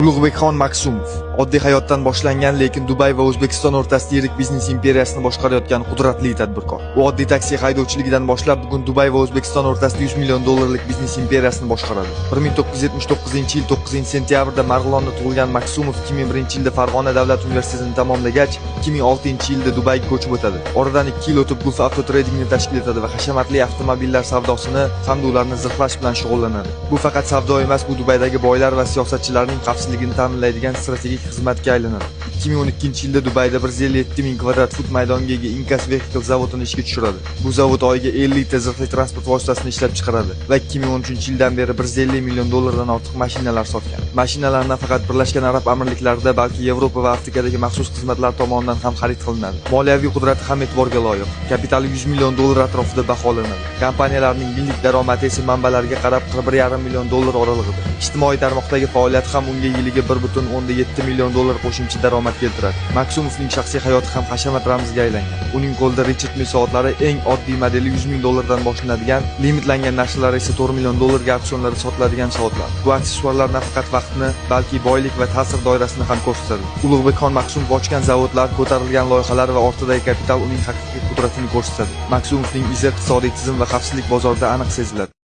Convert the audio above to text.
Ulug'bekxon Maksumov oddiy hayotdan boshlangan, lekin Dubay va O'zbekiston o'rtasida yirik biznes imperiyasini boshqarayotgan qudratli tadbirkor. U oddiy taksi haydovchiligidan boshlab bugun Dubay va O'zbekiston o'rtasida 100 million dollarlik biznes imperiyasini boshqaradi. 1979-yil 9-sentyabrda Marg'ilonda tug'ilgan Maksumov 2001-yilda Farg'ona davlat universitetini tamomlagach, 2006-yilda Dubayga ko'chib o'tadi. Oradan 2 yil o'tib Gulf Auto Tradingni tashkil etadi va hashamatli avtomobillar savdosini hamda ularni zirhlash bilan shug'ullanadi. Bu faqat savdo emas, bu Dubaydagi boylar va siyosatchilarning xavfsizligini ta'minlaydigan strategik xizmatga aylanadi. 2012-yilda Dubayda 157 ming kvadrat fut maydonga ega Incas Vehicle zavodini ishga tushiradi. Bu zavod oyiga 50 ta zirhli transport vositasini ishlab chiqaradi va 2013-yildan beri 150 million dollardan ortiq mashinalar sotgan. Mashinalardan faqat Birlashgan Arab Amirliklarida, balki Yevropa va Afrikadagi maxsus xizmatlar tomonidan ham xarid qilinadi. Moliyaviy qudrati ham e'tiborga loyiq. Kapitali 100 million dollar atrofida baholanadi. Kompaniyalarning yillik daromadi esa manbalarga qarab 1,5 million dollar oralig'ida. Ijtimoiy tarmoqdagi faoliyati ham unga yiliga 1,7 million dollar qo'shimcha daromad keltiradi. Maksumovning shaxsiy hayoti ham hashamat ramziga aylangan. Uning qo'lida Richard Mille soatlari eng oddiy modeli 100 ming dollardan boshlanadigan, limitlangan narsalar esa 4 million dollarga auksionlarda sotiladigan soatlar. Bu aksessuarlar nafaqat vaqtni, balki boylik va ta'sir doirasini ham ko'rsatadi. Ulug'bekxon Maksumov ochgan zavodlar, ko'tarilgan loyihalar va ortidagi kapital uning haqiqiy qudratini ko'rsatadi. Maksumovning izi iqtisodiy tizim va xavfsizlik bozorida aniq seziladi.